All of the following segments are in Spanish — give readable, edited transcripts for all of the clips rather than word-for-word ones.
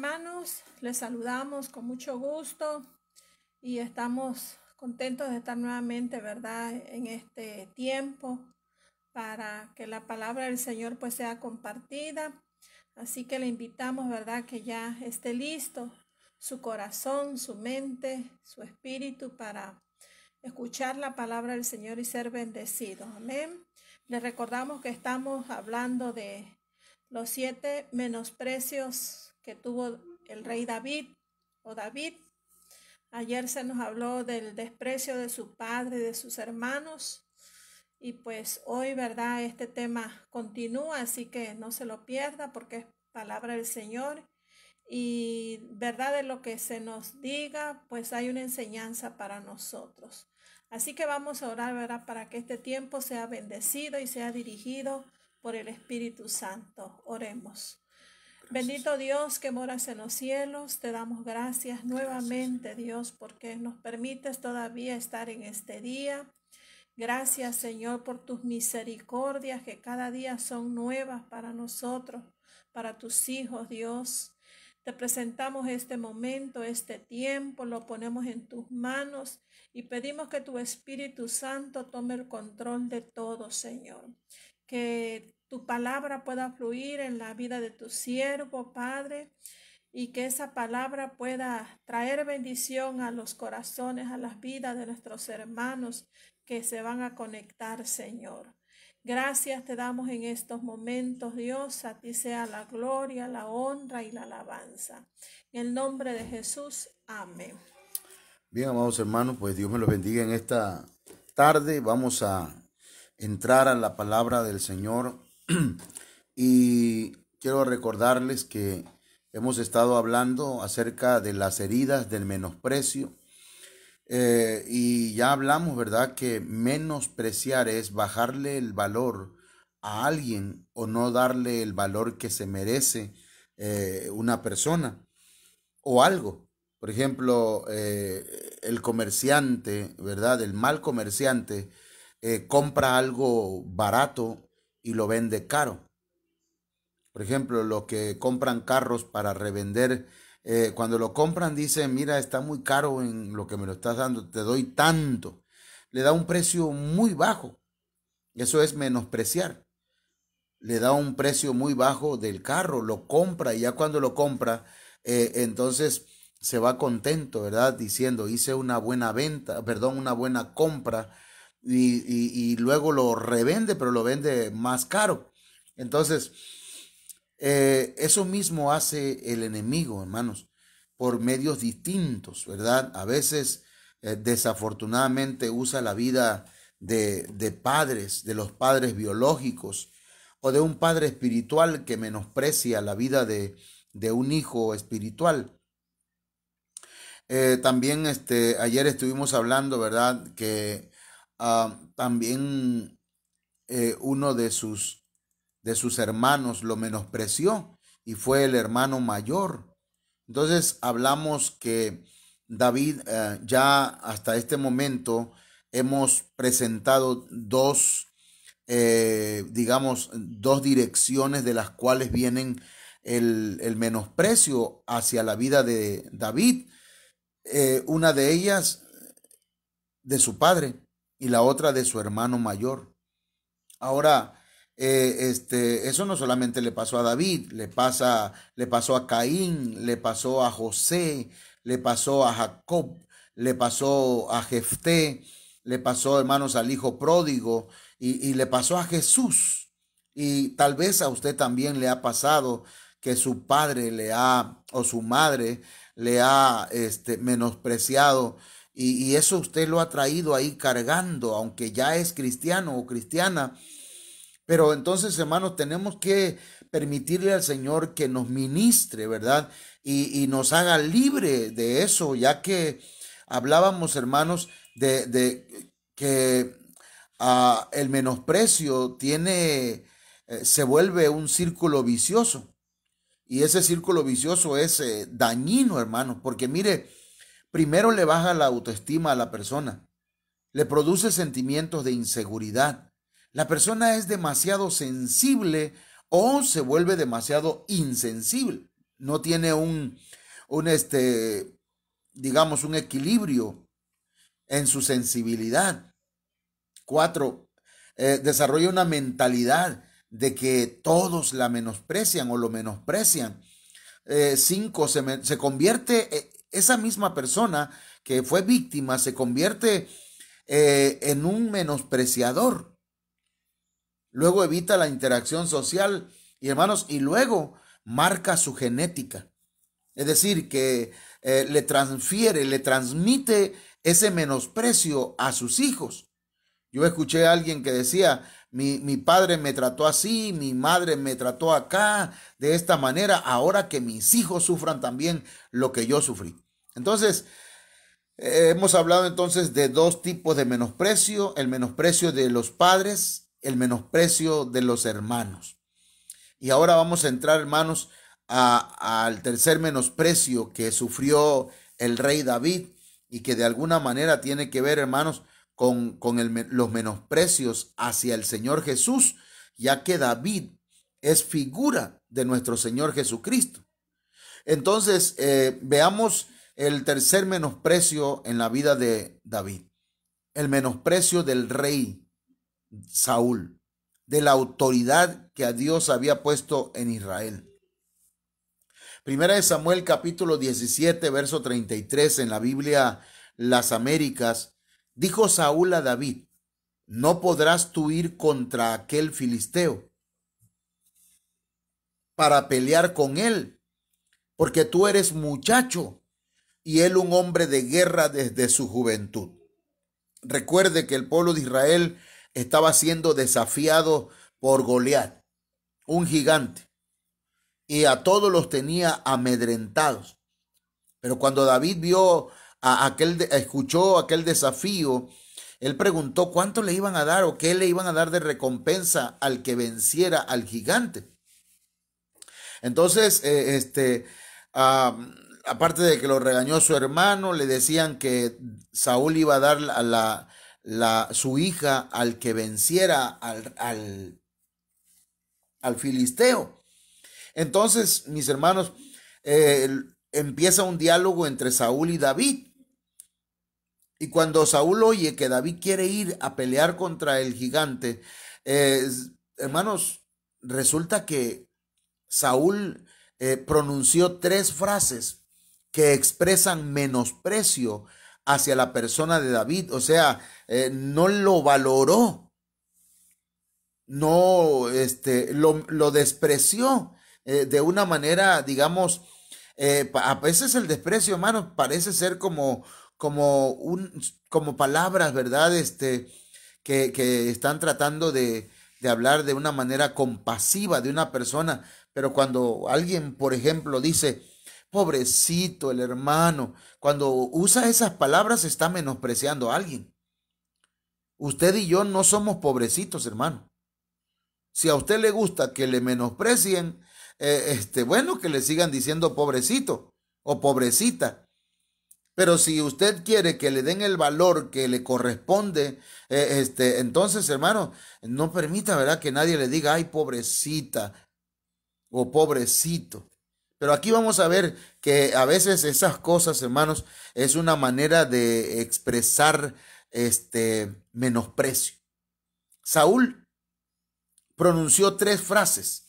hermanos, les saludamos con mucho gusto y estamos contentos de estar nuevamente, ¿verdad?, en este tiempo para que la palabra del Señor pues sea compartida. Así que le invitamos, ¿verdad?, que ya esté listo su corazón, su mente, su espíritu para escuchar la palabra del Señor y ser bendecido. Amén. Les recordamos que estamos hablando de los 7 menosprecios que tuvo el rey David o David. Ayer se nos habló del desprecio de su padre y de sus hermanos. Y pues hoy, ¿verdad?, este tema continúa, así que no se lo pierda porque es palabra del Señor. Y verdad, de lo que se nos diga, pues hay una enseñanza para nosotros. Así que vamos a orar, ¿verdad?, para que este tiempo sea bendecido y sea dirigido por el Espíritu Santo. Oremos. Bendito Dios que moras en los cielos, te damos gracias nuevamente, Dios, porque nos permites todavía estar en este día. Gracias, Señor, por tus misericordias que cada día son nuevas para nosotros, para tus hijos, Dios. Te presentamos este momento, este tiempo, lo ponemos en tus manos y pedimos que tu Espíritu Santo tome el control de todo, Señor. Que tu palabra pueda fluir en la vida de tu siervo, Padre, y que esa palabra pueda traer bendición a los corazones, a las vidas de nuestros hermanos que se van a conectar, Señor. Gracias te damos en estos momentos, Dios. A ti sea la gloria, la honra y la alabanza. En el nombre de Jesús, amén. Bien, amados hermanos, pues Dios me los bendiga en esta tarde. Vamos a entrar a la palabra del Señor y quiero recordarles que hemos estado hablando acerca de las heridas del menosprecio. Y ya hablamos, ¿verdad?, que menospreciar es bajarle el valor a alguien o no darle el valor que se merece una persona o algo. Por ejemplo, el comerciante, ¿verdad?, el mal comerciante compra algo barato y lo vende caro. Por ejemplo, los que compran carros para revender, cuando lo compran dicen, mira, está muy caro en lo que me lo estás dando, te doy tanto. Le da un precio muy bajo. Eso es menospreciar. Le da un precio muy bajo del carro, lo compra y ya cuando lo compra, entonces se va contento, ¿verdad? Diciendo, hice una buena venta, perdón, una buena compra y luego lo revende, pero lo vende más caro. Entonces, eso mismo hace el enemigo, hermanos, por medios distintos, ¿verdad? A veces, desafortunadamente, usa la vida de padres, de los padres biológicos, o de un padre espiritual que menosprecia la vida de un hijo espiritual. También ayer estuvimos hablando, ¿verdad?, que también uno de sus hermanos lo menospreció y fue el hermano mayor. Entonces hablamos que David, ya hasta este momento hemos presentado digamos, dos direcciones de las cuales vienen el menosprecio hacia la vida de David. Una de ellas de su padre y la otra de su hermano mayor. Ahora, eso no solamente le pasó a David, le pasó a Caín, le pasó a José, le pasó a Jacob, le pasó a Jefté, le pasó, hermanos, al hijo pródigo y le pasó a Jesús. Y tal vez a usted también le ha pasado que su padre o su madre le ha menospreciado y eso usted lo ha traído ahí cargando, aunque ya es cristiano o cristiana. Pero entonces, hermanos, tenemos que permitirle al Señor que nos ministre, ¿verdad? Y nos haga libre de eso, ya que hablábamos, hermanos, de que el menosprecio se vuelve un círculo vicioso. Y ese círculo vicioso es dañino, hermanos, porque mire, primero le baja la autoestima a la persona, le produce sentimientos de inseguridad. La persona es demasiado sensible o se vuelve demasiado insensible. no tiene digamos, un equilibrio en su sensibilidad. 4, desarrolla una mentalidad de que todos la menosprecian o lo menosprecian. 5, se convierte, esa misma persona que fue víctima se convierte en un menospreciador. Luego evita la interacción social y hermanos, y luego marca su genética. Es decir, que le transmite ese menosprecio a sus hijos. Yo escuché a alguien que decía, mi padre me trató así, mi madre me trató acá, de esta manera, ahora que mis hijos sufran también lo que yo sufrí. Entonces, hemos hablado entonces de dos tipos de menosprecio: el menosprecio de los padres, el menosprecio de los hermanos. Y ahora vamos a entrar, hermanos, al tercer menosprecio que sufrió el rey David y que de alguna manera tiene que ver, hermanos, con los menosprecios hacia el Señor Jesús, ya que David es figura de nuestro Señor Jesucristo. Entonces, veamos el tercer menosprecio en la vida de David: el menosprecio del rey Saúl, de la autoridad que a Dios había puesto en Israel. Primera de Samuel capítulo 17, verso 33 en la Biblia Las Américas. Dijo Saúl a David: no podrás tú ir contra aquel filisteo para pelear con él, porque tú eres muchacho y él un hombre de guerra desde su juventud. Recuerde que el pueblo de Israel estaba siendo desafiado por Goliat, un gigante, y a todos los tenía amedrentados. Pero cuando David escuchó aquel desafío, él preguntó cuánto le iban a dar o qué le iban a dar de recompensa al que venciera al gigante. Entonces, aparte de que lo regañó su hermano, le decían que Saúl iba a dar su hija al que venciera al filisteo. Entonces, mis hermanos, empieza un diálogo entre Saúl y David. Y cuando Saúl oye que David quiere ir a pelear contra el gigante, hermanos, resulta que Saúl pronunció 3 frases que expresan menosprecio hacia la persona de David. O sea, no lo valoró, no lo despreció de una manera, digamos, a veces el desprecio, hermanos, parece ser como palabras, ¿verdad? Que están tratando de hablar de una manera compasiva de una persona, pero cuando alguien, por ejemplo, dice, pobrecito el hermano, cuando usa esas palabras está menospreciando a alguien. Usted y yo no somos pobrecitos, hermano. Si a usted le gusta que le menosprecien, bueno, que le sigan diciendo pobrecito o pobrecita. Pero si usted quiere que le den el valor que le corresponde, entonces, hermano, no permita, ¿verdad?, que nadie le diga, ay, pobrecita o pobrecito. Pero aquí vamos a ver que a veces esas cosas, hermanos, es una manera de expresar menosprecio. Saúl pronunció 3 frases.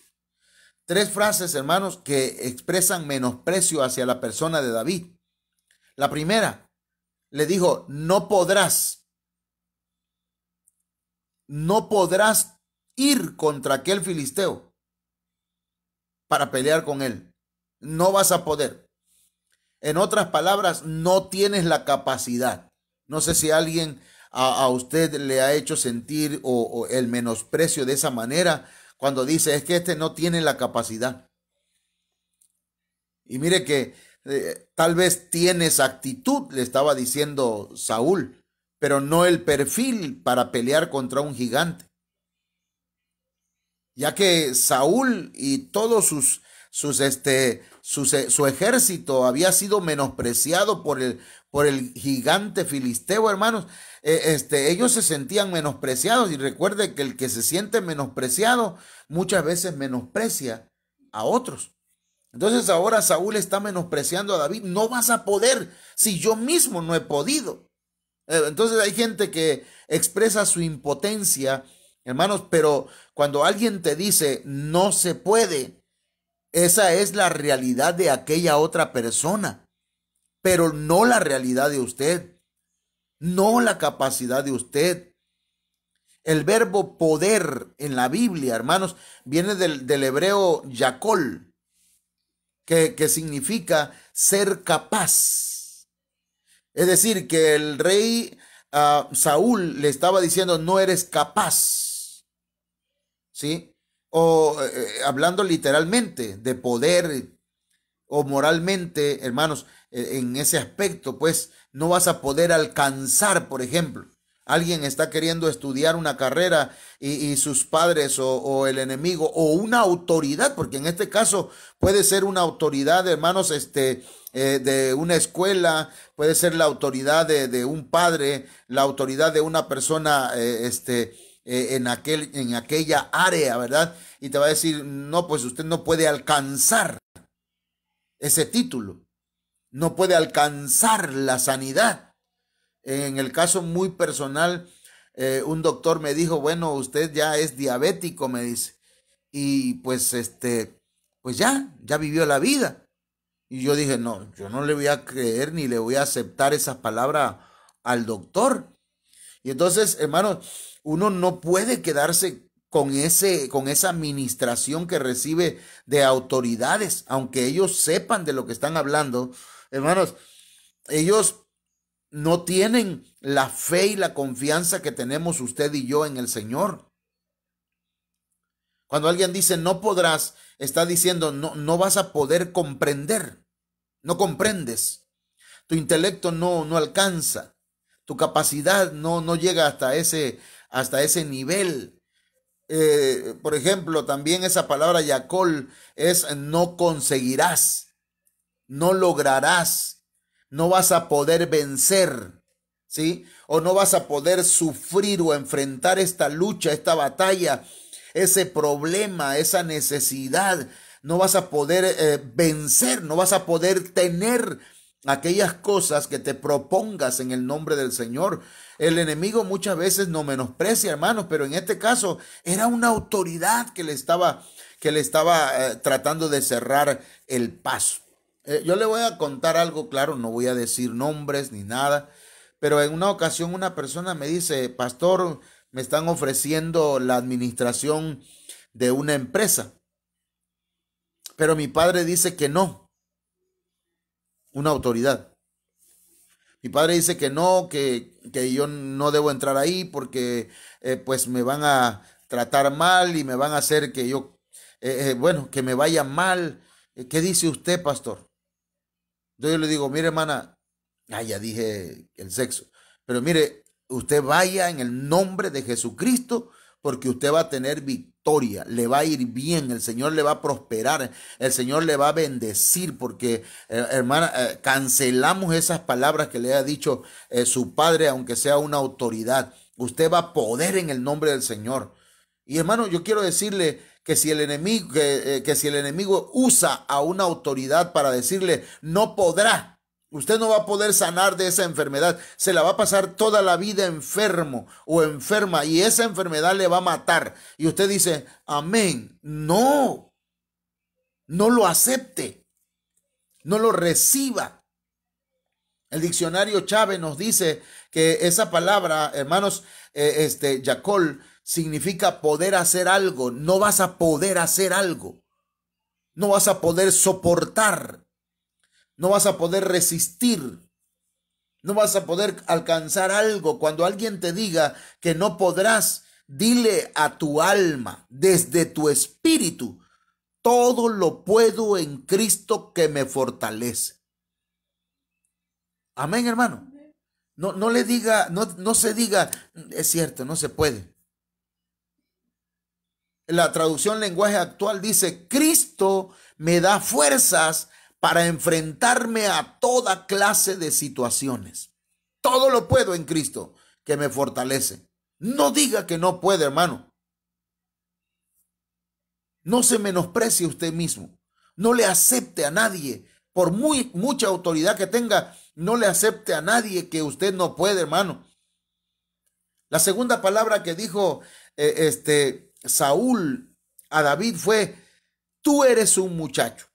3 frases, hermanos, que expresan menosprecio hacia la persona de David. La primera, le dijo, no podrás ir contra aquel filisteo para pelear con él. No vas a poder. En otras palabras, no tienes la capacidad. No sé si alguien a usted le ha hecho sentir o el menosprecio de esa manera cuando dice, es que no tiene la capacidad. Y mire que tal vez tienes actitud, le estaba diciendo Saúl, pero no el perfil para pelear contra un gigante. Ya que Saúl y todos su ejército había sido menospreciado por el gigante filisteo, hermanos. Ellos se sentían menospreciados, y recuerde que el que se siente menospreciado muchas veces menosprecia a otros. Entonces ahora Saúl está menospreciando a David. No vas a poder si yo mismo no he podido. Entonces hay gente que expresa su impotencia, hermanos, pero cuando alguien te dice no se puede, esa es la realidad de aquella otra persona, pero no la realidad de usted, no la capacidad de usted. El verbo poder en la Biblia, hermanos, viene del hebreo yakol, que significa ser capaz. Es decir, que el rey Saúl le estaba diciendo, no eres capaz, ¿sí? O hablando literalmente de poder o moralmente, hermanos, en ese aspecto, pues no vas a poder alcanzar, por ejemplo. Alguien está queriendo estudiar una carrera y sus padres o el enemigo o una autoridad, porque en este caso puede ser una autoridad, hermanos, de una escuela, puede ser la autoridad de un padre, la autoridad de una persona, en aquella área, ¿verdad? Y te va a decir, no, pues usted no puede alcanzar ese título, no puede alcanzar la sanidad. En el caso muy personal, un doctor me dijo, bueno, usted ya es diabético, me dice, y pues pues ya vivió la vida. Y yo dije, no, yo no le voy a creer ni le voy a aceptar esas palabras al doctor. Y entonces, hermano, uno no puede quedarse con esa administración que recibe de autoridades, aunque ellos sepan de lo que están hablando. Hermanos, ellos no tienen la fe y la confianza que tenemos usted y yo en el Señor. Cuando alguien dice no podrás, está diciendo no vas a poder comprender, no comprendes, tu intelecto no alcanza, tu capacidad no llega hasta ese nivel. Por ejemplo, también esa palabra yacol es no conseguirás, no lograrás, no vas a poder vencer, ¿sí? O no vas a poder sufrir o enfrentar esta lucha, esta batalla, ese problema, esa necesidad. No vas a poder vencer, no vas a poder tener aquellas cosas que te propongas en el nombre del Señor. El enemigo muchas veces no menosprecia, hermanos, pero en este caso era una autoridad que le estaba tratando de cerrar el paso. Yo le voy a contar algo, claro, no voy a decir nombres ni nada, pero en una ocasión una persona me dice, pastor, me están ofreciendo la administración de una empresa, pero mi padre dice que no, una autoridad. Mi padre dice que no, que yo no debo entrar ahí porque pues me van a tratar mal y me van a hacer que yo, bueno, que me vaya mal. ¿Qué dice usted, pastor? Entonces yo le digo, mire, hermana, ya dije el sexo, pero mire, usted vaya en el nombre de Jesucristo porque usted va a tener victoria, le va a ir bien, el Señor le va a prosperar, el Señor le va a bendecir porque, hermana, cancelamos esas palabras que le ha dicho su padre, aunque sea una autoridad. Usted va a poder en el nombre del Señor. Y hermano, yo quiero decirle que si el enemigo, que si el enemigo usa a una autoridad para decirle no podrá, usted no va a poder sanar de esa enfermedad, se la va a pasar toda la vida enfermo o enferma y esa enfermedad le va a matar. Y usted dice, amén. No, no lo acepte, no lo reciba. El diccionario Chávez nos dice que esa palabra, hermanos, yacol, significa poder hacer algo. No vas a poder hacer algo. No vas a poder soportar. No vas a poder resistir. No vas a poder alcanzar algo. Cuando alguien te diga que no podrás, dile a tu alma, desde tu espíritu, todo lo puedo en Cristo que me fortalece. Amén, hermano. No le diga, no se diga, es cierto, no se puede. La traducción lenguaje actual dice, Cristo me da fuerzas para enfrentarme a toda clase de situaciones. Todo lo puedo en Cristo que me fortalece. No diga que no puede, hermano. No se menosprecie usted mismo. No le acepte a nadie, por mucha autoridad que tenga, no le acepte a nadie que usted no puede, hermano. La segunda palabra que dijo Saúl a David fue: tú eres un muchacho.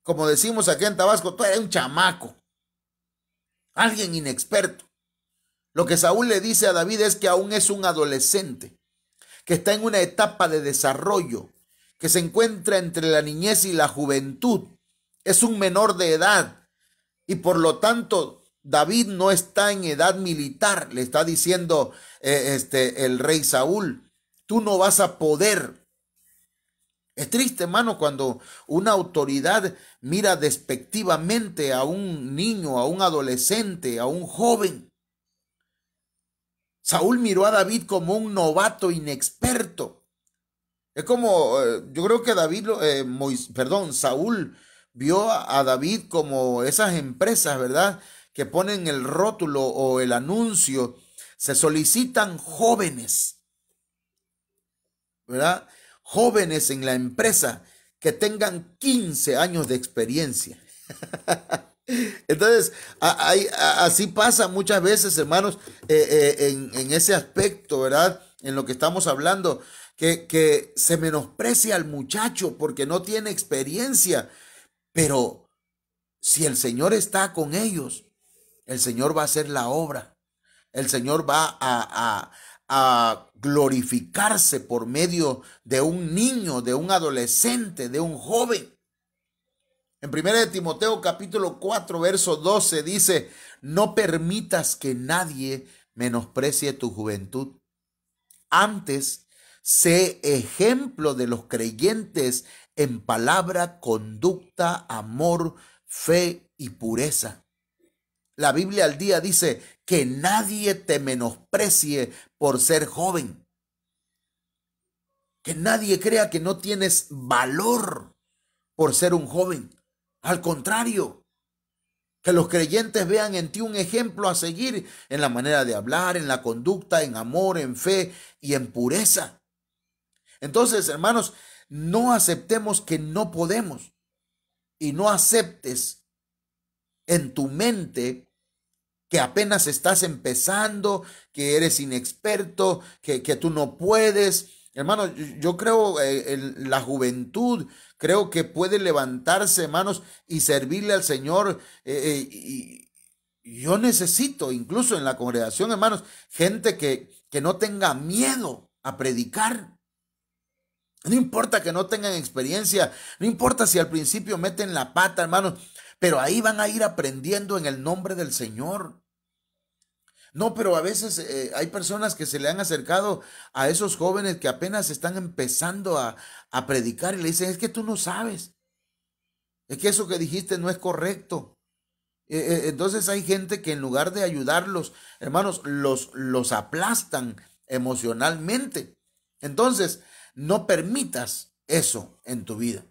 Como decimos aquí en Tabasco, tú eres un chamaco, alguien inexperto. Lo que Saúl le dice a David es que aún es un adolescente, que está en una etapa de desarrollo, que se encuentra entre la niñez y la juventud. Es un menor de edad y por lo tanto David no está en edad militar. Le está diciendo el rey Saúl: tú no vas a poder. Es triste, hermano, cuando una autoridad mira despectivamente a un niño, a un adolescente, a un joven. Saúl miró a David como un novato inexperto. Es como, yo creo que Saúl vio a David como esas empresas, ¿verdad?, que ponen el rótulo o el anuncio: se solicitan jóvenes, ¿verdad? Jóvenes en la empresa que tengan 15 años de experiencia. Entonces, así pasa muchas veces, hermanos, en ese aspecto, ¿verdad? En lo que estamos hablando, que se menosprecia al muchacho porque no tiene experiencia. Pero si el Señor está con ellos, el Señor va a hacer la obra. El Señor va a glorificarse por medio de un niño, de un adolescente, de un joven. En 1 Timoteo capítulo 4, verso 12 dice: no permitas que nadie menosprecie tu juventud. Antes, sé ejemplo de los creyentes en palabra, conducta, amor, fe y pureza. La Biblia al día dice que nadie te menosprecie por ser joven. Que nadie crea que no tienes valor por ser un joven. Al contrario, que los creyentes vean en ti un ejemplo a seguir en la manera de hablar, en la conducta, en amor, en fe y en pureza. Entonces, hermanos, no aceptemos que no podemos, y no aceptes en tu mente que apenas estás empezando, que eres inexperto, que tú no puedes. Hermanos, yo creo en la juventud, creo que puede levantarse, hermanos, y servirle al Señor. Y yo necesito, incluso en la congregación, hermanos, gente que no tenga miedo a predicar. No importa que no tengan experiencia, no importa si al principio meten la pata, hermanos, pero ahí van a ir aprendiendo en el nombre del Señor. No, pero a veces hay personas que se le han acercado a esos jóvenes que apenas están empezando a predicar y le dicen: es que tú no sabes, es que eso que dijiste no es correcto. Entonces hay gente que en lugar de ayudarlos, hermanos, los aplastan emocionalmente. Entonces, no permitas eso en tu vida.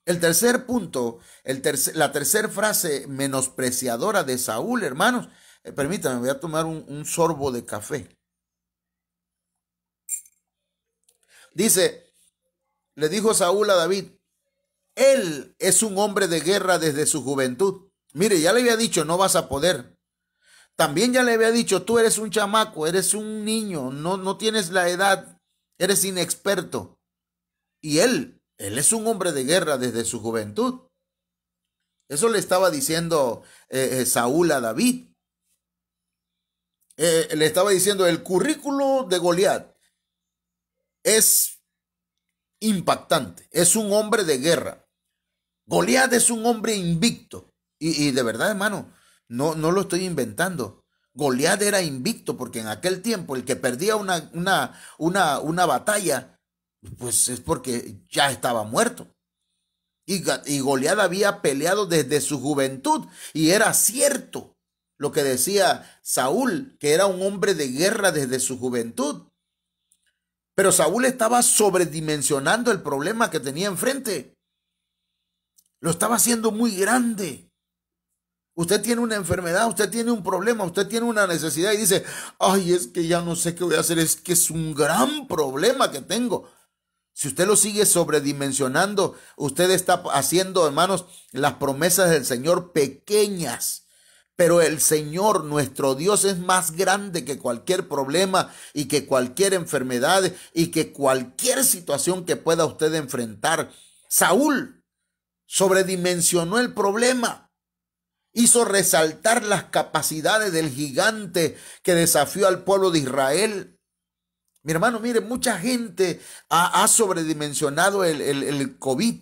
El tercer punto, la tercera frase menospreciadora de Saúl, hermanos. Permítame, voy a tomar un sorbo de café. Dice, le dijo Saúl a David: él es un hombre de guerra desde su juventud. Mire, ya le había dicho: no vas a poder. También ya le había dicho: tú eres un chamaco, eres un niño, no tienes la edad, eres inexperto. Y él es un hombre de guerra desde su juventud. Eso le estaba diciendo Saúl a David. Le estaba diciendo: el currículo de Goliat es impactante, es un hombre de guerra. Goliat es un hombre invicto. Y de verdad, hermano, no lo estoy inventando. Goliat era invicto porque en aquel tiempo el que perdía una batalla, pues es porque ya estaba muerto. Y Goliat había peleado desde su juventud, y era cierto lo que decía Saúl, que era un hombre de guerra desde su juventud. Pero Saúl estaba sobredimensionando el problema que tenía enfrente. Lo estaba haciendo muy grande. Usted tiene una enfermedad, usted tiene un problema, usted tiene una necesidad y dice: ay, es que ya no sé qué voy a hacer, es que es un gran problema que tengo. Si usted lo sigue sobredimensionando, usted está haciendo, hermanos, las promesas del Señor pequeñas. Pero el Señor, nuestro Dios, es más grande que cualquier problema y que cualquier enfermedad y que cualquier situación que pueda usted enfrentar. Saúl sobredimensionó el problema, hizo resaltar las capacidades del gigante que desafió al pueblo de Israel. Mi hermano, mire, mucha gente ha sobredimensionado el COVID.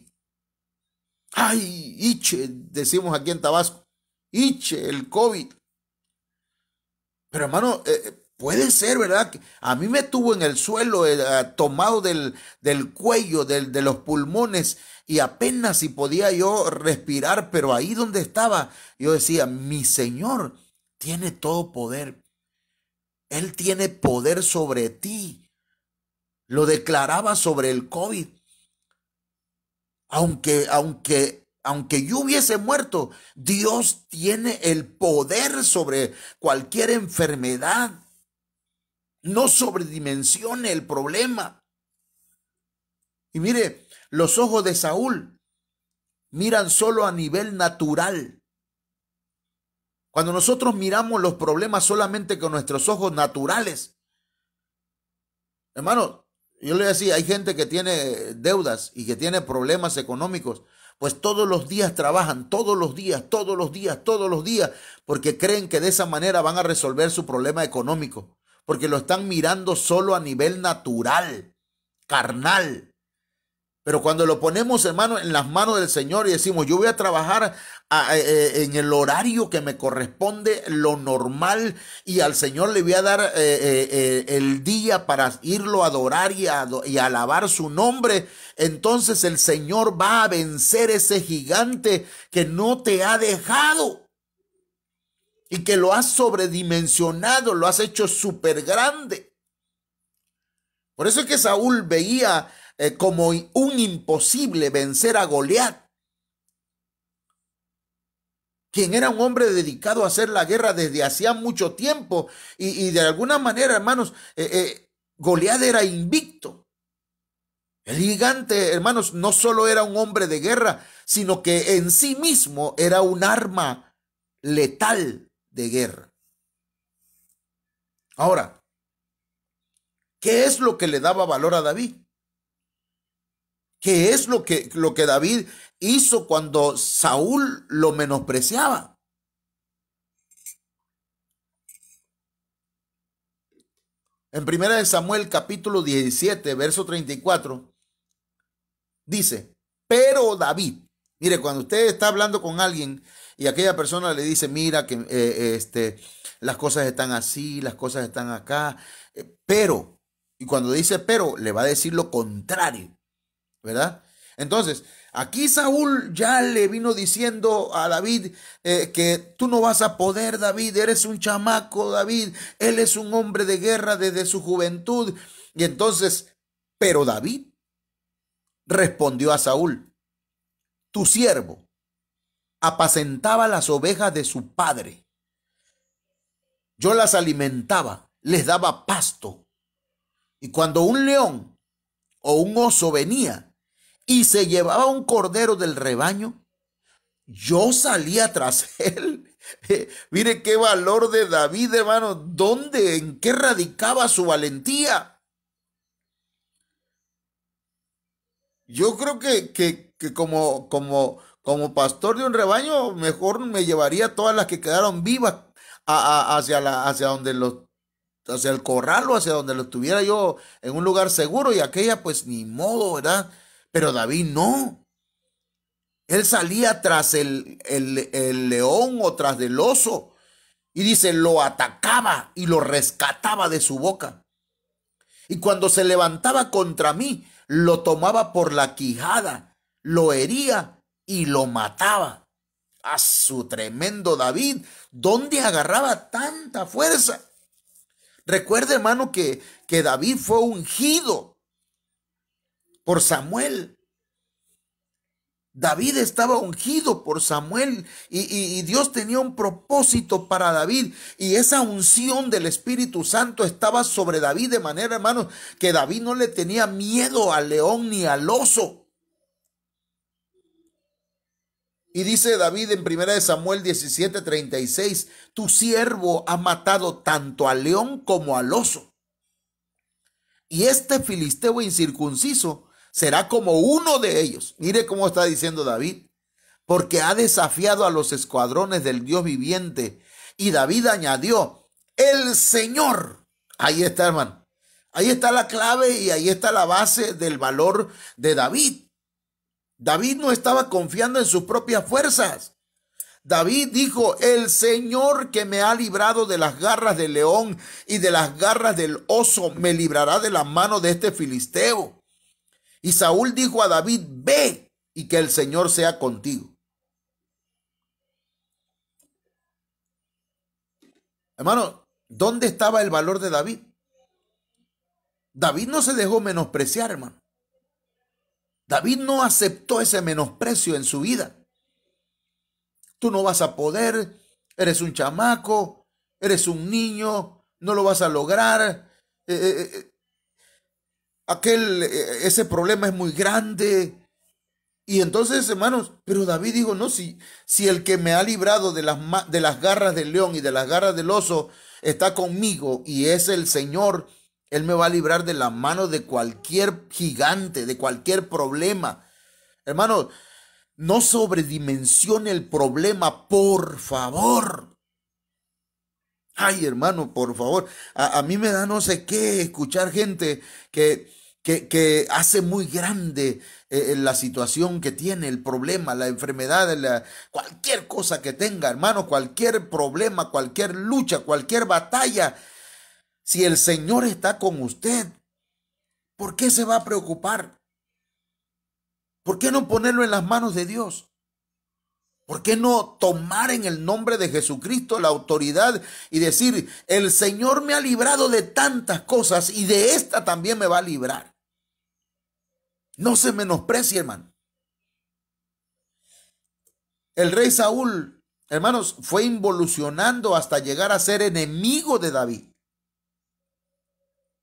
Ay, Iche, decimos aquí en Tabasco. Iche, el COVID. Pero hermano, puede ser, ¿verdad? A mí me tuvo en el suelo, tomado del cuello, de los pulmones, y apenas si podía yo respirar, pero ahí donde estaba, yo decía, mi Señor tiene todo poder. Él tiene poder sobre ti. Lo declaraba sobre el COVID. Aunque yo hubiese muerto, Dios tiene el poder sobre cualquier enfermedad. No sobredimensione el problema. Y mire, los ojos de Saúl miran solo a nivel natural. Cuando nosotros miramos los problemas solamente con nuestros ojos naturales, hermano, yo le decía, hay gente que tiene deudas y que tiene problemas económicos. Pues todos los días trabajan, todos los días, porque creen que de esa manera van a resolver su problema económico, porque lo están mirando solo a nivel natural, carnal. Pero cuando lo ponemos, hermano, en las manos del Señor y decimos, yo voy a trabajar en el horario que me corresponde, lo normal, y al Señor le voy a dar el día para irlo a adorar y a alabar su nombre, entonces el Señor va a vencer ese gigante que no te ha dejado y que lo has sobredimensionado, lo has hecho súper grande. Por eso es que Saúl veía como un imposible vencer a Goliat, quien era un hombre dedicado a hacer la guerra desde hacía mucho tiempo, y de alguna manera, hermanos, Goliat era invicto. El gigante, hermanos, no solo era un hombre de guerra, sino que en sí mismo era un arma letal de guerra. Ahora, ¿qué es lo que le daba valor a David? ¿Qué es lo que David hizo cuando Saúl lo menospreciaba? En 1 Samuel capítulo 17, verso 34, dice, pero David, mire, cuando usted está hablando con alguien y aquella persona le dice, mira que las cosas están así, las cosas están acá, pero, y cuando dice pero, le va a decir lo contrario, ¿verdad? Entonces, aquí Saúl ya le vino diciendo a David que tú no vas a poder, David, eres un chamaco, David, él es un hombre de guerra desde su juventud. Y entonces, pero David respondió a Saúl, tu siervo apacentaba las ovejas de su padre. Yo las alimentaba, les daba pasto. Y cuando un león o un oso venía y se llevaba un cordero del rebaño, yo salía tras él. Mire qué valor de David, hermano. ¿Dónde? ¿En qué radicaba su valentía? Yo creo que como pastor de un rebaño, mejor me llevaría todas las que quedaron vivas hacia el corral o hacia donde lo tuviera yo en un lugar seguro, y aquella pues ni modo, ¿verdad? Pero David no. Él salía tras el león o tras del oso, y dice, lo atacaba y lo rescataba de su boca. Y cuando se levantaba contra mí, lo tomaba por la quijada, lo hería y lo mataba. A su tremendo David, ¿dónde agarraba tanta fuerza? Recuerde, hermano, que David fue ungido por Samuel. David estaba ungido por Samuel y Dios tenía un propósito para David, y esa unción del Espíritu Santo estaba sobre David de manera, hermanos, que David no le tenía miedo al león ni al oso. Y dice David en 1 Samuel 17:36, tu siervo ha matado tanto al león como al oso. Y este filisteo incircunciso será como uno de ellos. Mire cómo está diciendo David, porque ha desafiado a los escuadrones del Dios viviente. Y David añadió, el Señor. Ahí está, hermano. Ahí está la clave y ahí está la base del valor de David. David no estaba confiando en sus propias fuerzas. David dijo, el Señor que me ha librado de las garras del león y de las garras del oso, me librará de la mano de este filisteo. Y Saúl dijo a David, ve y que el Señor sea contigo. Hermano, ¿dónde estaba el valor de David? David no se dejó menospreciar, hermano. David no aceptó ese menosprecio en su vida. Tú no vas a poder, eres un chamaco, eres un niño, no lo vas a lograr. Ese problema es muy grande. Y entonces, hermanos, pero David dijo, no, si el que me ha librado de las garras del león y de las garras del oso está conmigo y es el Señor, Él me va a librar de la mano de cualquier gigante, de cualquier problema. Hermanos, no sobredimensione el problema, por favor. Ay, hermano, por favor. A mí me da no sé qué escuchar gente que hace muy grande la situación que tiene, el problema, la enfermedad, cualquier cosa que tenga, hermano, cualquier problema, cualquier lucha, cualquier batalla. Si el Señor está con usted, ¿por qué se va a preocupar? ¿Por qué no ponerlo en las manos de Dios? ¿Por qué no tomar en el nombre de Jesucristo la autoridad y decir, el Señor me ha librado de tantas cosas y de esta también me va a librar? No se menosprecie, hermano. El rey Saúl, hermanos, fue involucionando hasta llegar a ser enemigo de David.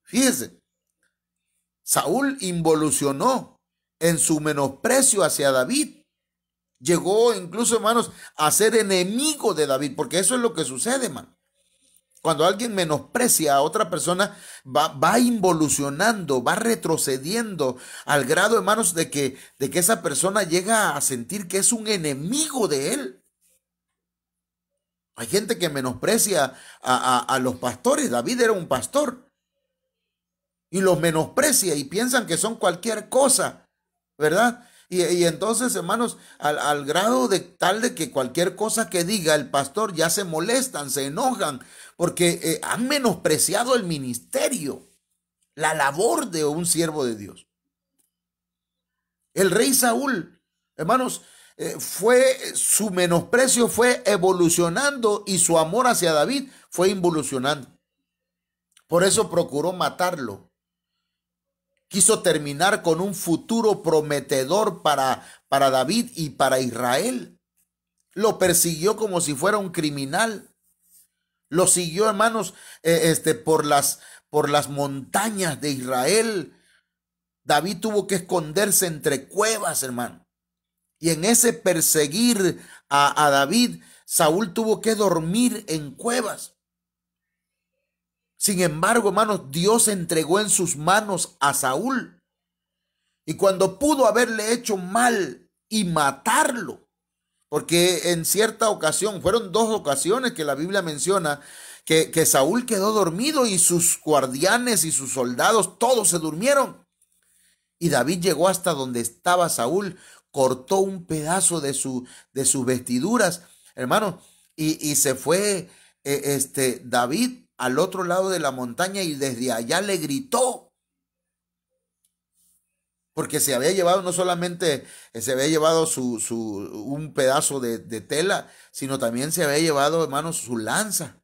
Fíjese, Saúl involucionó en su menosprecio hacia David. Llegó incluso, hermanos, a ser enemigo de David, porque eso es lo que sucede, hermano. Cuando alguien menosprecia a otra persona, va involucionando, va retrocediendo al grado, hermanos, de que esa persona llega a sentir que es un enemigo de él. Hay gente que menosprecia a los pastores. David era un pastor y los menosprecia y piensan que son cualquier cosa, ¿verdad? Y entonces, hermanos, al grado de tal de que cualquier cosa que diga el pastor ya se molestan, se enojan, porque han menospreciado el ministerio, la labor de un siervo de Dios. El rey Saúl, hermanos, su menosprecio fue evolucionando y su amor hacia David fue involucionando. Por eso procuró matarlo. Quiso terminar con un futuro prometedor para David y para Israel. Lo persiguió como si fuera un criminal. Lo siguió, hermanos, por las montañas de Israel. David tuvo que esconderse entre cuevas, hermano. Y en ese perseguir a David, Saúl tuvo que dormir en cuevas. Sin embargo, hermanos, Dios entregó en sus manos a Saúl. Y cuando pudo haberle hecho mal y matarlo, porque en cierta ocasión, fueron 2 ocasiones que la Biblia menciona que Saúl quedó dormido y sus guardianes y sus soldados todos se durmieron. Y David llegó hasta donde estaba Saúl, cortó un pedazo de sus vestiduras, hermano, y se fue David al otro lado de la montaña y desde allá le gritó. Porque se había llevado, no solamente se había llevado un pedazo de tela, sino también se había llevado, hermanos, su lanza.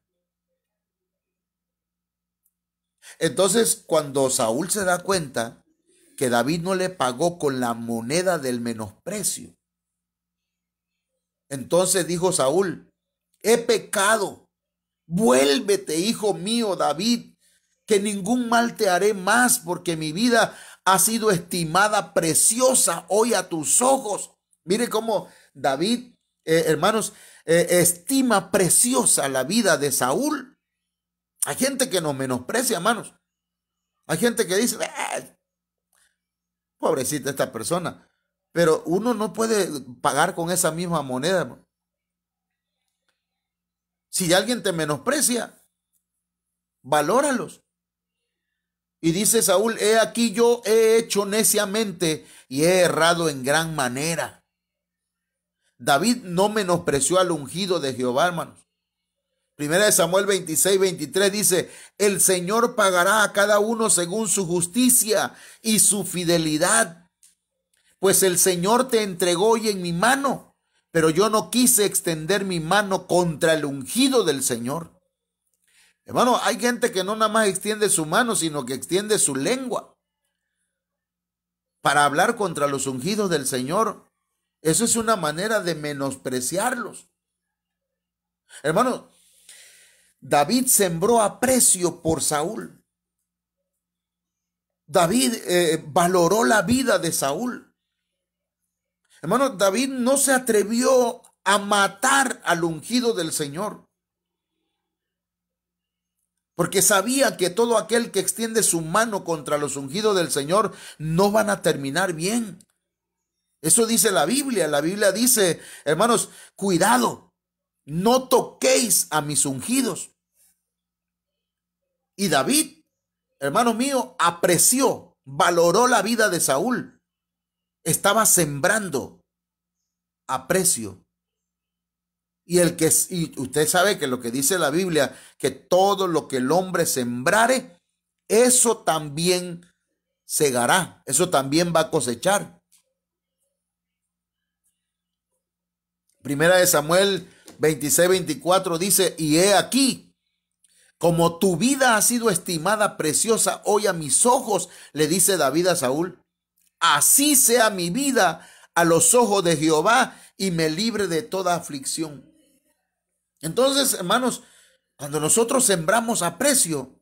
Entonces, cuando Saúl se da cuenta que David no le pagó con la moneda del menosprecio, Entonces dijo Saúl: he pecado, vuélvete, hijo mío David, que ningún mal te haré más, porque mi vida ha sido estimada preciosa hoy a tus ojos. Mire cómo David, hermanos, estima preciosa la vida de Saúl. Hay gente que nos menosprecia, hermanos. Hay gente que dice: pobrecita esta persona. Pero uno no puede pagar con esa misma moneda, hermano. Si alguien te menosprecia, valóralos. Y dice Saúl: he aquí yo he hecho neciamente y he errado en gran manera. David no menospreció al ungido de Jehová, hermanos. Primera de Samuel 26:23 dice: el Señor pagará a cada uno según su justicia y su fidelidad. Pues el Señor te entregó hoy en mi mano, pero yo no quise extender mi mano contra el ungido del Señor. Hermano, hay gente que no nada más extiende su mano, sino que extiende su lengua para hablar contra los ungidos del Señor. Eso es una manera de menospreciarlos. Hermano, David sembró aprecio por Saúl. David valoró la vida de Saúl. Hermano, David no se atrevió a matar al ungido del Señor, porque sabía que todo aquel que extiende su mano contra los ungidos del Señor no van a terminar bien. Eso dice la Biblia. La Biblia dice, hermanos, cuidado, no toquéis a mis ungidos. Y David, hermano mío, apreció, valoró la vida de Saúl. Estaba sembrando aprecio. Y usted sabe que lo que dice la Biblia, que todo lo que el hombre sembrare, eso también segará, eso también va a cosechar. Primera de Samuel 26:24 dice: y he aquí, como tu vida ha sido estimada preciosa hoy a mis ojos, le dice David a Saúl, así sea mi vida a los ojos de Jehová y me libre de toda aflicción. Entonces, hermanos, cuando nosotros sembramos aprecio,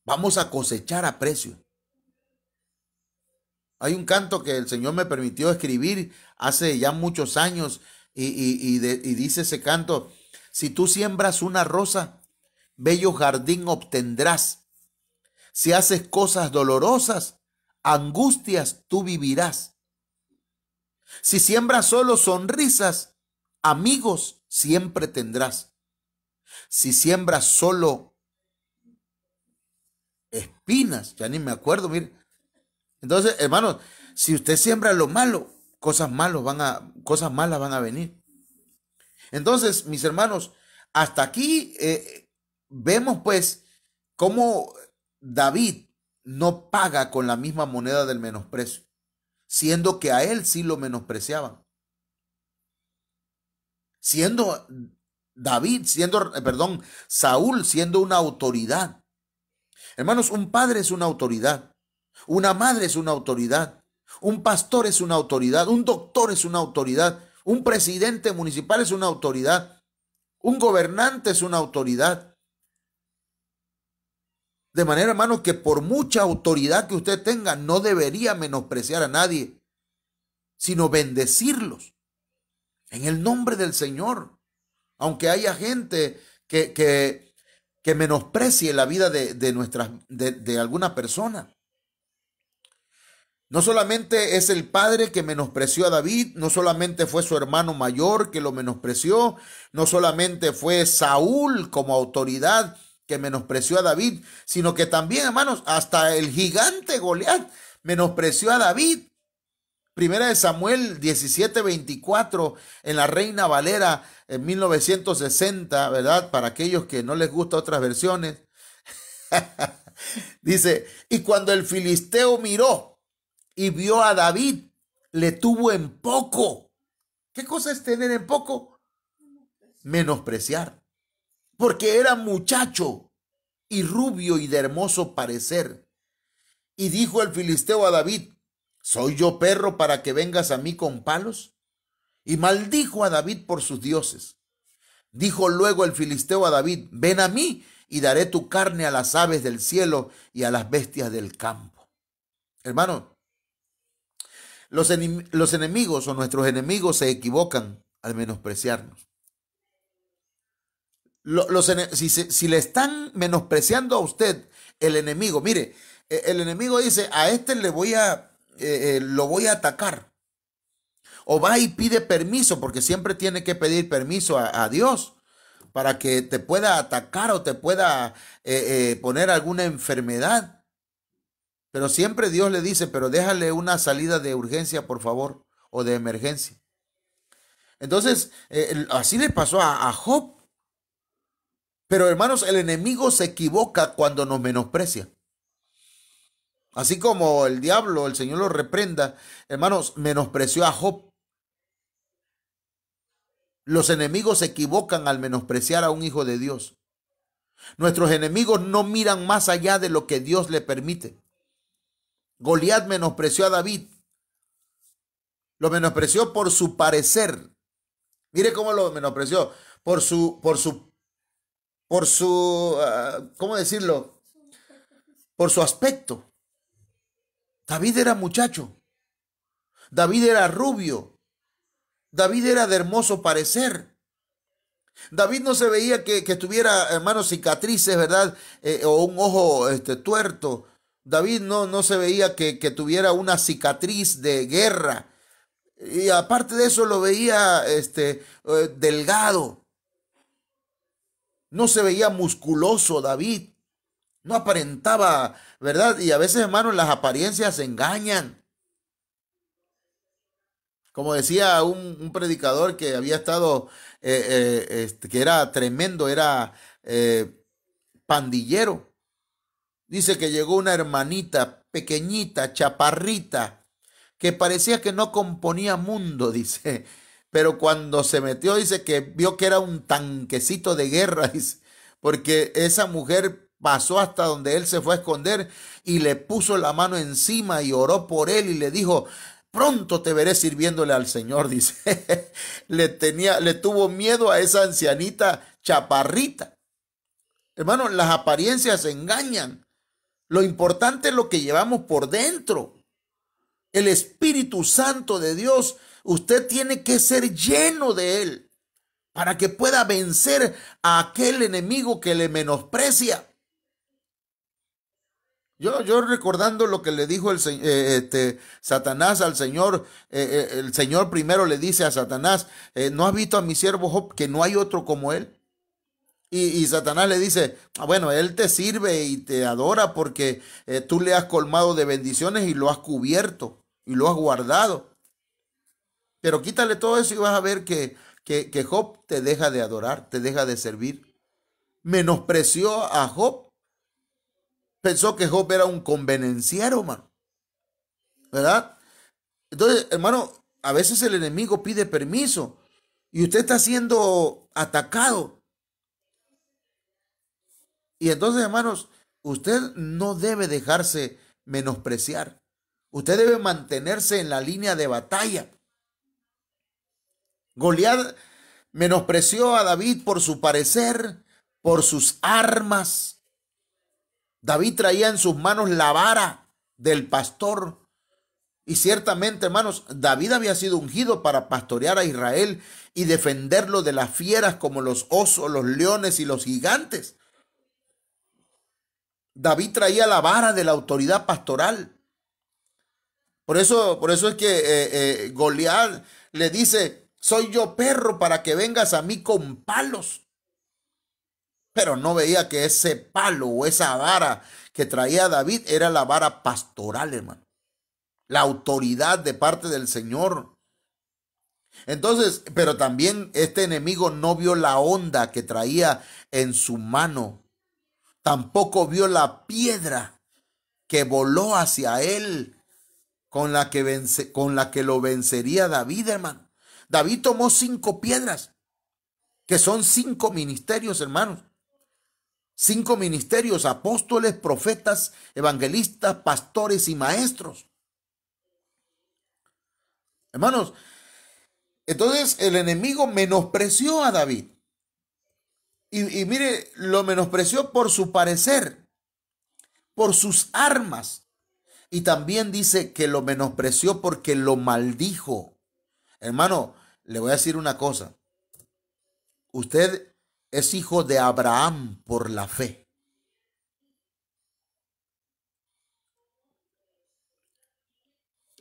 vamos a cosechar aprecio. Hay un canto que el Señor me permitió escribir hace ya muchos años y dice ese canto: si tú siembras una rosa, bello jardín obtendrás. Si haces cosas dolorosas, angustias tú vivirás. Si siembras solo sonrisas, amigos siempre tendrás. Si siembras solo espinas, ya ni me acuerdo, mire. Entonces, hermanos, si usted siembra lo malo, cosas malas van a venir. Entonces, mis hermanos, hasta aquí vemos pues cómo David no paga con la misma moneda del menosprecio, siendo que a él sí lo menospreciaban. Saúl siendo una autoridad. Hermanos, un padre es una autoridad, una madre es una autoridad, un pastor es una autoridad, un doctor es una autoridad, un presidente municipal es una autoridad, un gobernante es una autoridad. De manera, hermano, que por mucha autoridad que usted tenga, no debería menospreciar a nadie, sino bendecirlos en el nombre del Señor. Aunque haya gente que menosprecie la vida de alguna persona. No solamente es el padre que menospreció a David, no solamente fue su hermano mayor que lo menospreció, no solamente fue Saúl como autoridad que menospreció a David, sino que también, hermanos, hasta el gigante Goliat menospreció a David. Primera de Samuel 17:24 en la Reina Valera en 1960, ¿verdad? Para aquellos que no les gustan otras versiones. Dice: y cuando el filisteo miró y vio a David, le tuvo en poco. ¿Qué cosa es tener en poco? Menospreciar. Porque era muchacho y rubio y de hermoso parecer. Y dijo el filisteo a David: ¿soy yo perro para que vengas a mí con palos? y maldijo a David por sus dioses. Dijo luego el filisteo a David: ven a mí y daré tu carne a las aves del cielo y a las bestias del campo. Hermano, los enemigos o nuestros enemigos se equivocan al menospreciarnos. Si le están menospreciando a usted, el enemigo, mire, el enemigo dice: a este lo voy a atacar. O va y pide permiso, porque siempre tiene que pedir permiso a Dios para que te pueda atacar o te pueda poner alguna enfermedad. Pero siempre Dios le dice: pero déjale una salida de urgencia, por favor, o de emergencia. Entonces, así le pasó a Job. Pero hermanos, el enemigo se equivoca cuando nos menosprecia. Así como el diablo, el Señor lo reprenda, hermanos, menospreció a Job. Los enemigos se equivocan al menospreciar a un hijo de Dios. Nuestros enemigos no miran más allá de lo que Dios le permite. Goliat menospreció a David. Lo menospreció por su parecer. Mire cómo lo menospreció. Por su, ¿cómo decirlo? Por su aspecto. David era muchacho. David era rubio. David era de hermoso parecer. David no se veía que tuviera, hermanos, cicatrices, ¿verdad? O un ojo tuerto. David no se veía que tuviera una cicatriz de guerra. Y aparte de eso lo veía delgado. No se veía musculoso David. No aparentaba, ¿verdad? Y a veces, hermanos, las apariencias engañan. Como decía un predicador que había estado, que era tremendo, era pandillero. Dice que llegó una hermanita pequeñita, chaparrita, que parecía que no componía mundo, dice. Pero cuando se metió, dice que vio que era un tanquecito de guerra, dice, porque esa mujer pasó hasta donde él se fue a esconder y le puso la mano encima y oró por él y le dijo: pronto te veré sirviéndole al Señor, dice. Le tuvo miedo a esa ancianita chaparrita. Hermano, las apariencias engañan. Lo importante es lo que llevamos por dentro. El Espíritu Santo de Dios, usted tiene que ser lleno de él para que pueda vencer a aquel enemigo que le menosprecia. Yo recordando lo que le dijo Satanás al Señor, el Señor primero le dice a Satanás: ¿no has visto a mi siervo Job, que no hay otro como él? Y Satanás le dice: bueno, él te sirve y te adora porque tú le has colmado de bendiciones y lo has cubierto y lo has guardado. Pero quítale todo eso y vas a ver que Job te deja de adorar, te deja de servir. Menospreció a Job. Pensó que Job era un convenenciero, hermano. ¿Verdad? Entonces, hermano, a veces el enemigo pide permiso y usted está siendo atacado. Y entonces, hermanos, usted no debe dejarse menospreciar. Usted debe mantenerse en la línea de batalla. Goliat menospreció a David por su parecer, por sus armas. David traía en sus manos la vara del pastor. Y ciertamente, hermanos, David había sido ungido para pastorear a Israel y defenderlo de las fieras como los osos, los leones y los gigantes. David traía la vara de la autoridad pastoral. Por eso es que Goliat le dice: soy yo perro para que vengas a mí con palos. Pero no veía que ese palo o esa vara que traía David era la vara pastoral, hermano. La autoridad de parte del Señor. Entonces, pero también este enemigo no vio la honda que traía en su mano. Tampoco vio la piedra que voló hacia él, con la que lo vencería David, hermano. David tomó 5 piedras, que son 5 ministerios, hermanos. 5 ministerios: apóstoles, profetas, evangelistas, pastores y maestros. Hermanos, Entonces el enemigo menospreció a David. Y mire, lo menospreció por su parecer, por sus armas. Y también dice que lo menospreció porque lo maldijo. Hermano, le voy a decir una cosa. Usted es hijo de Abraham por la fe.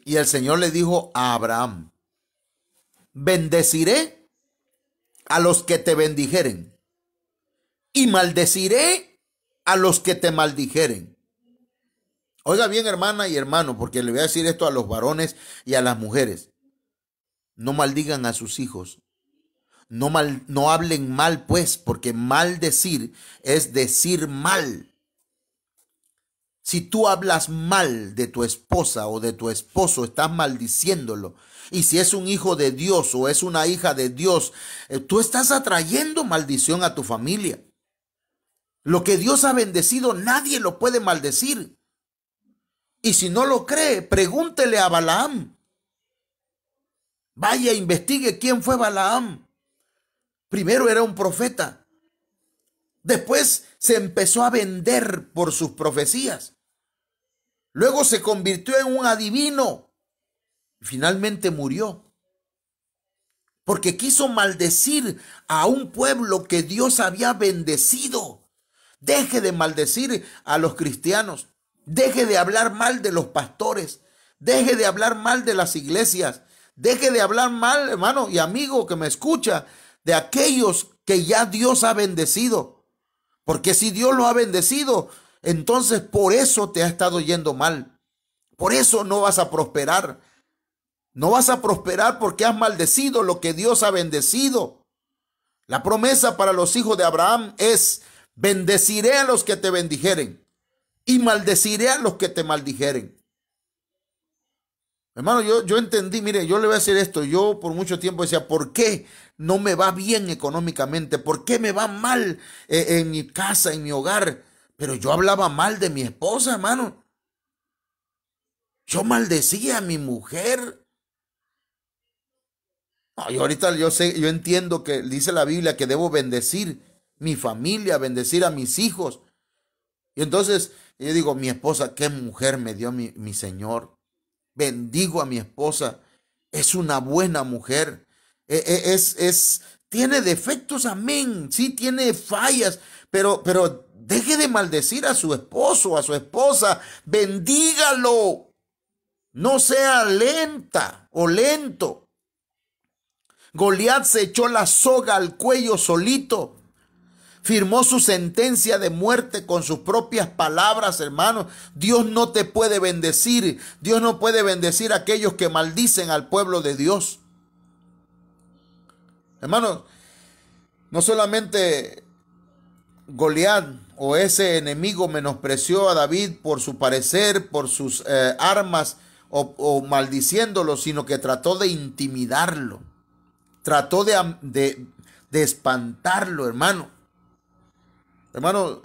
Y el Señor le dijo a Abraham: bendeciré a los que te bendijeren y maldeciré a los que te maldijeren. Oiga bien, hermana y hermano, porque le voy a decir esto a los varones y a las mujeres. No maldigan a sus hijos. No hablen mal, pues, porque maldecir es decir mal. Si tú hablas mal de tu esposa o de tu esposo, estás maldiciéndolo. Y si es un hijo de Dios o es una hija de Dios, tú estás atrayendo maldición a tu familia. Lo que Dios ha bendecido, nadie lo puede maldecir. Y si no lo cree, pregúntele a Balaam. Vaya, investigue quién fue Balaam. Primero era un profeta. Después se empezó a vender por sus profecías. Luego se convirtió en un adivino. Finalmente murió. Porque quiso maldecir a un pueblo que Dios había bendecido. Deje de maldecir a los cristianos. Deje de hablar mal de los pastores. Deje de hablar mal de las iglesias. Deje de hablar mal, hermano y amigo que me escucha, de aquellos que ya Dios ha bendecido. Porque si Dios lo ha bendecido, entonces por eso te ha estado yendo mal. Por eso no vas a prosperar. No vas a prosperar porque has maldecido lo que Dios ha bendecido. La promesa para los hijos de Abraham es: bendeciré a los que te bendijeren y maldeciré a los que te maldijeren. Hermano, yo entendí, mire, yo le voy a decir esto. Yo por mucho tiempo decía: ¿por qué no me va bien económicamente? ¿Por qué me va mal en mi casa, en mi hogar? Pero yo hablaba mal de mi esposa, hermano. Yo maldecía a mi mujer. No, y ahorita yo entiendo que dice la Biblia que debo bendecir mi familia, bendecir a mis hijos. Y entonces yo digo: mi esposa, qué mujer me dio mi Señor. Bendigo a mi esposa. Es una buena mujer. Tiene defectos, amén. Sí, tiene fallas, pero deje de maldecir a su esposo, a su esposa. Bendígalo. No sea lenta o lento. Goliat se echó la soga al cuello solito. Firmó su sentencia de muerte con sus propias palabras, hermano. Dios no te puede bendecir. Dios no puede bendecir a aquellos que maldicen al pueblo de Dios. Hermano, no solamente Goliat o ese enemigo menospreció a David por su parecer, por sus armas o maldiciéndolo, sino que trató de intimidarlo. Trató de espantarlo, hermano. Hermano,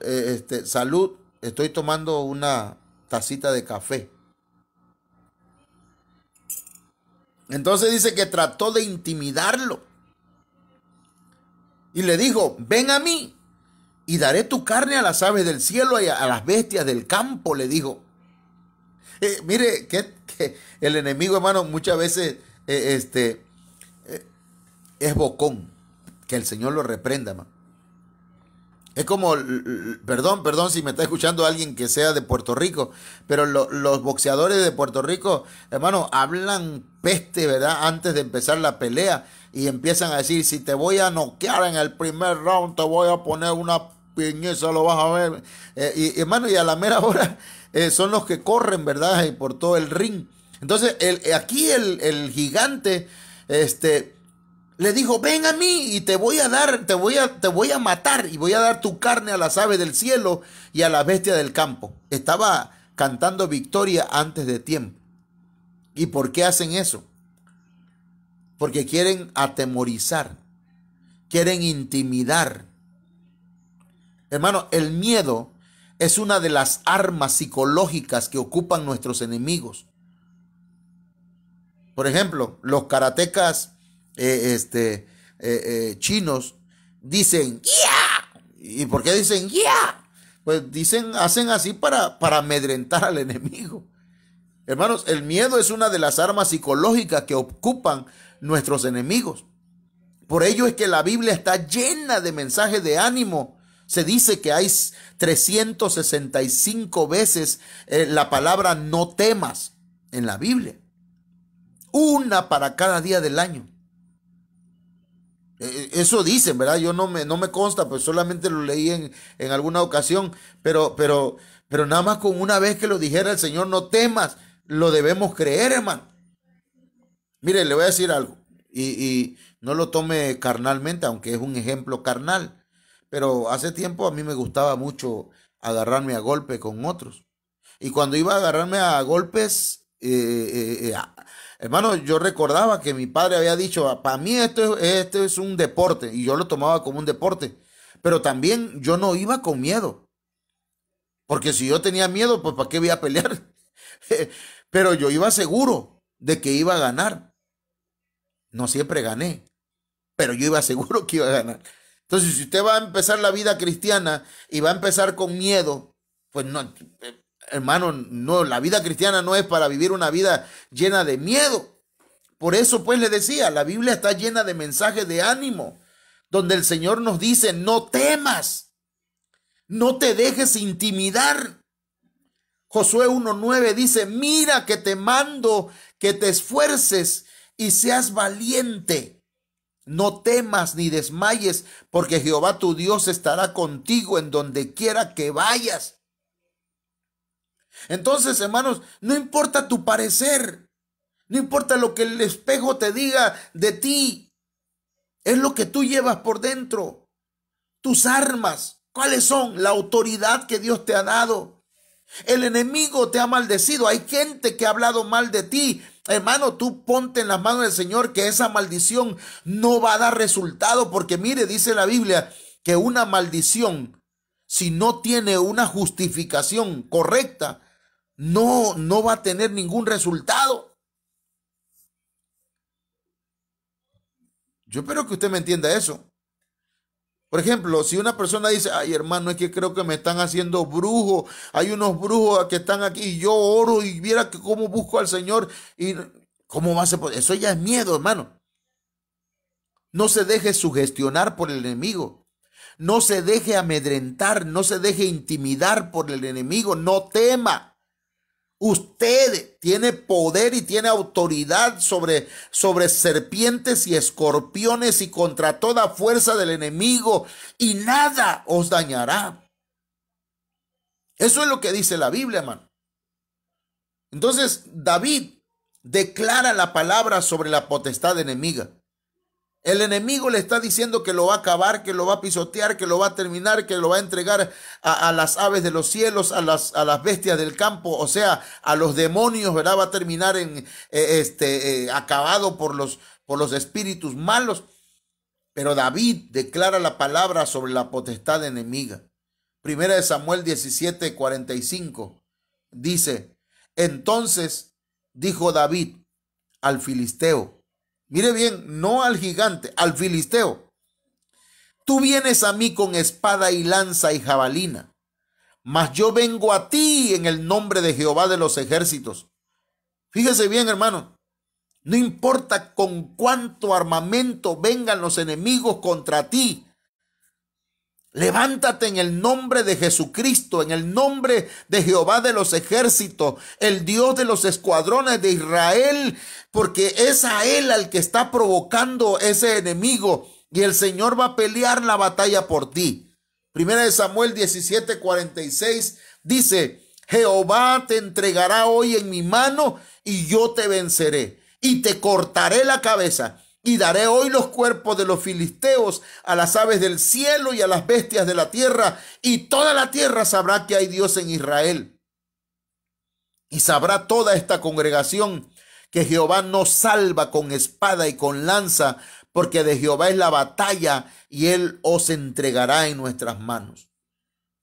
salud. Estoy tomando una tacita de café. Entonces dice que trató de intimidarlo. Y le dijo: ven a mí y daré tu carne a las aves del cielo y a las bestias del campo, le dijo. Mire, que el enemigo, hermano, muchas veces es bocón. Que el Señor lo reprenda, hermano. Es como, perdón si me está escuchando alguien que sea de Puerto Rico, pero los boxeadores de Puerto Rico, hermano, hablan peste, ¿verdad? Antes de empezar la pelea y empiezan a decir: si te voy a noquear en el primer round, te voy a poner una piñeza, lo vas a ver. Hermano, y a la mera hora son los que corren, ¿verdad? Y por todo el ring. Entonces, aquí el gigante, le dijo: ven a mí y te voy a dar, te voy a matar y voy a dar tu carne a las aves del cielo y a las bestias del campo. Estaba cantando victoria antes de tiempo. ¿Y por qué hacen eso? Porque quieren atemorizar, quieren intimidar. Hermano, el miedo es una de las armas psicológicas que ocupan nuestros enemigos. Por ejemplo, los karatecas chinos dicen ¡ya! ¿Y por qué dicen ¡ya! Pues hacen así para amedrentar al enemigo. Hermanos, el miedo es una de las armas psicológicas que ocupan nuestros enemigos. Por ello es que la Biblia está llena de mensajes de ánimo. Se dice que hay 365 veces la palabra no temas en la Biblia. Una para cada día del año. Eso dicen, ¿verdad? Yo no me consta, pues solamente lo leí en alguna ocasión, pero nada más con una vez que lo dijera el Señor, no temas, lo debemos creer, hermano. Mire, le voy a decir algo, y no lo tome carnalmente, aunque es un ejemplo carnal, pero hace tiempo a mí me gustaba mucho agarrarme a golpe con otros. Y cuando iba a agarrarme a golpes, hermano, yo recordaba que mi padre había dicho, para mí esto es un deporte, y yo lo tomaba como un deporte, pero también yo no iba con miedo, porque si yo tenía miedo, pues ¿para qué voy a pelear? Pero yo iba seguro de que iba a ganar. No siempre gané, pero yo iba seguro que iba a ganar. Entonces, si usted va a empezar la vida cristiana y va a empezar con miedo, pues no, hermano, no, la vida cristiana no es para vivir una vida llena de miedo. Por eso, pues le decía, la Biblia está llena de mensajes de ánimo, donde el Señor nos dice, no temas, no te dejes intimidar. Josué 1:9 dice, mira que te mando que te esfuerces y seas valiente. No temas ni desmayes, porque Jehová tu Dios estará contigo en donde quiera que vayas. Entonces, hermanos, no importa tu parecer, no importa lo que el espejo te diga de ti, es lo que tú llevas por dentro, tus armas. ¿Cuáles son? La autoridad que Dios te ha dado. El enemigo te ha maldecido. Hay gente que ha hablado mal de ti. Hermano, tú ponte en las manos del Señor que esa maldición no va a dar resultado, porque mire, dice la Biblia que una maldición, si no tiene una justificación correcta, no va a tener ningún resultado. Yo espero que usted me entienda eso. Por ejemplo, si una persona dice, ay hermano, es que creo que me están haciendo brujo, hay unos brujos que están aquí y yo oro y viera que cómo busco al Señor y cómo va a ser, eso ya es miedo, hermano. No se deje sugestionar por el enemigo, no se deje amedrentar, no se deje intimidar por el enemigo, no tema. Usted tiene poder y tiene autoridad sobre serpientes y escorpiones y contra toda fuerza del enemigo, y nada os dañará. Eso es lo que dice la Biblia, hermano. Entonces, David declara la palabra sobre la potestad enemiga. El enemigo le está diciendo que lo va a acabar, que lo va a pisotear, que lo va a terminar, que lo va a entregar a las aves de los cielos, a las bestias del campo, o sea, a los demonios, ¿verdad? Va a terminar acabado por los espíritus malos. Pero David declara la palabra sobre la potestad enemiga. Primera de Samuel 17:45 dice, entonces dijo David al filisteo, mire bien, no al gigante, al filisteo, tú vienes a mí con espada y lanza y jabalina, mas yo vengo a ti en el nombre de Jehová de los ejércitos. Fíjese bien, hermano, no importa con cuánto armamento vengan los enemigos contra ti, levántate en el nombre de Jesucristo, en el nombre de Jehová de los ejércitos, el Dios de los escuadrones de Israel, porque es a él al que está provocando ese enemigo y el Señor va a pelear la batalla por ti. Primera de Samuel 17:46 dice, Jehová te entregará hoy en mi mano y yo te venceré y te cortaré la cabeza. Y daré hoy los cuerpos de los filisteos a las aves del cielo y a las bestias de la tierra, y toda la tierra sabrá que hay Dios en Israel. Y sabrá toda esta congregación que Jehová nos salva con espada y con lanza, porque de Jehová es la batalla y él os entregará en nuestras manos.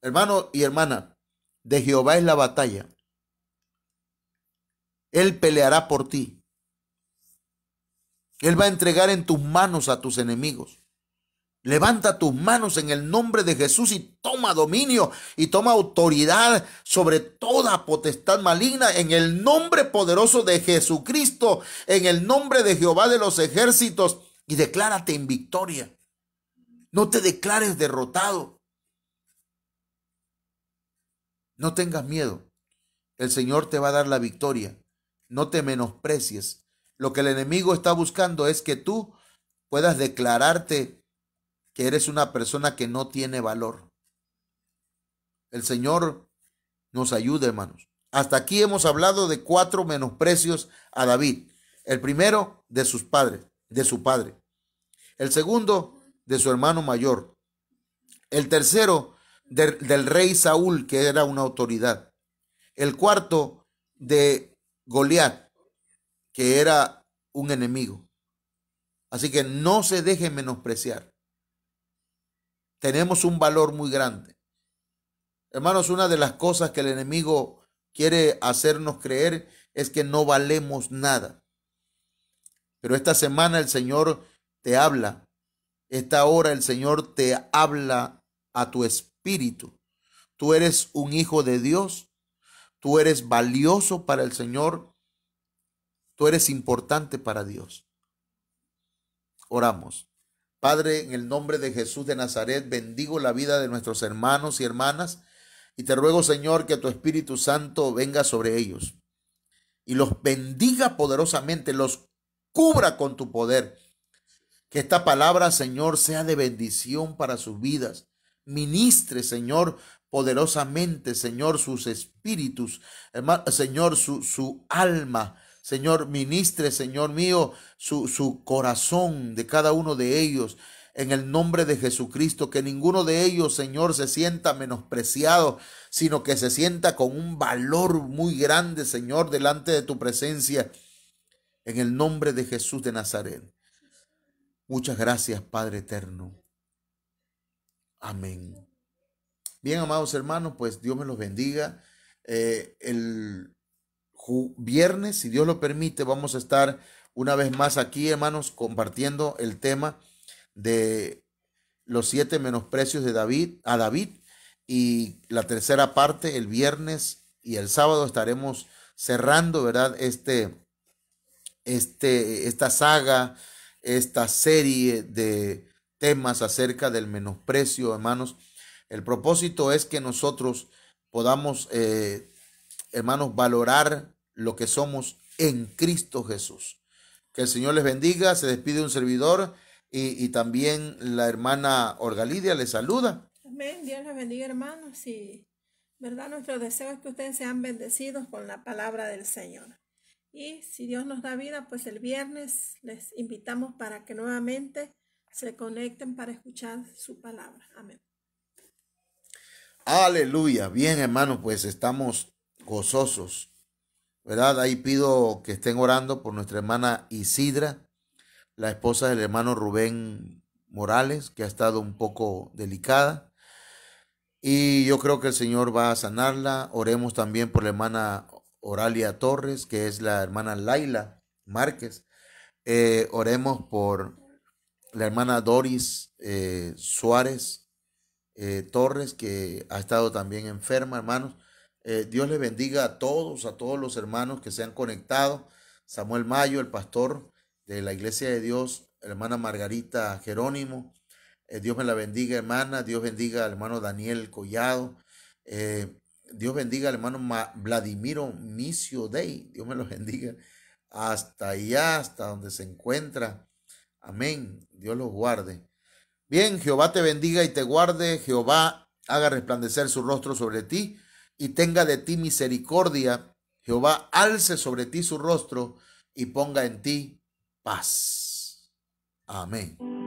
Hermano y hermana, de Jehová es la batalla. Él peleará por ti. Él va a entregar en tus manos a tus enemigos. Levanta tus manos en el nombre de Jesús y toma dominio y toma autoridad sobre toda potestad maligna en el nombre poderoso de Jesucristo, en el nombre de Jehová de los ejércitos, y declárate en victoria. No te declares derrotado. No tengas miedo. El Señor te va a dar la victoria. No te menosprecies. Lo que el enemigo está buscando es que tú puedas declararte que eres una persona que no tiene valor. El Señor nos ayude, hermanos. Hasta aquí hemos hablado de 4 menosprecios a David. El primero, de sus padres, de su padre. El segundo, de su hermano mayor. El tercero, del rey Saúl, que era una autoridad. El cuarto, de Goliat, que era un enemigo. Así que no se deje menospreciar. Tenemos un valor muy grande. Hermanos, una de las cosas que el enemigo quiere hacernos creer es que no valemos nada. Pero esta semana el Señor te habla. Esta hora el Señor te habla a tu espíritu. Tú eres un hijo de Dios. Tú eres valioso para el Señor. Tú eres importante para Dios. Oramos. Padre, en el nombre de Jesús de Nazaret, bendigo la vida de nuestros hermanos y hermanas y te ruego, Señor, que tu Espíritu Santo venga sobre ellos y los bendiga poderosamente, los cubra con tu poder. Que esta palabra, Señor, sea de bendición para sus vidas. Ministre, Señor, poderosamente, Señor, sus espíritus, Señor, su alma. Señor, ministre, Señor mío, su corazón de cada uno de ellos. En el nombre de Jesucristo, que ninguno de ellos, Señor, se sienta menospreciado, sino que se sienta con un valor muy grande, Señor, delante de tu presencia. En el nombre de Jesús de Nazaret. Muchas gracias, Padre eterno. Amén. Bien, amados hermanos, pues Dios me los bendiga. El viernes, si Dios lo permite, vamos a estar una vez más aquí, hermanos, compartiendo el tema de los 7 menosprecios de David, y la tercera parte el viernes, y el sábado estaremos cerrando, ¿verdad? Esta saga, esta serie de temas acerca del menosprecio, hermanos. El propósito es que nosotros podamos, hermanos, valorar lo que somos en Cristo Jesús. Que el Señor les bendiga. Se despide un servidor y también la hermana Orgalidia les saluda. Amén. Dios les bendiga, hermanos. Y verdad, nuestro deseo es que ustedes sean bendecidos con la palabra del Señor. Y si Dios nos da vida, pues el viernes les invitamos para que nuevamente se conecten para escuchar su palabra. Amén. Aleluya. Bien, hermanos, pues estamos gozosos, ¿verdad? Ahí pido que estén orando por nuestra hermana Isidra, la esposa del hermano Rubén Morales, que ha estado un poco delicada. Y yo creo que el Señor va a sanarla. Oremos también por la hermana Oralia Torres, que es la hermana Laila Márquez. Oremos por la hermana Doris Suárez Torres, que ha estado también enferma, hermanos. Dios les bendiga a todos los hermanos que se han conectado. Samuel Mayo, el pastor de la Iglesia de Dios, hermana Margarita Jerónimo. Dios me la bendiga, hermana. Dios bendiga al hermano Daniel Collado. Dios bendiga al hermano Vladimiro Micio Dey. Dios me lo bendiga hasta allá, hasta donde se encuentra. Amén. Dios los guarde. Bien, Jehová te bendiga y te guarde. Jehová haga resplandecer su rostro sobre ti y tenga de ti misericordia. Jehová alce sobre ti su rostro y ponga en ti paz. Amén.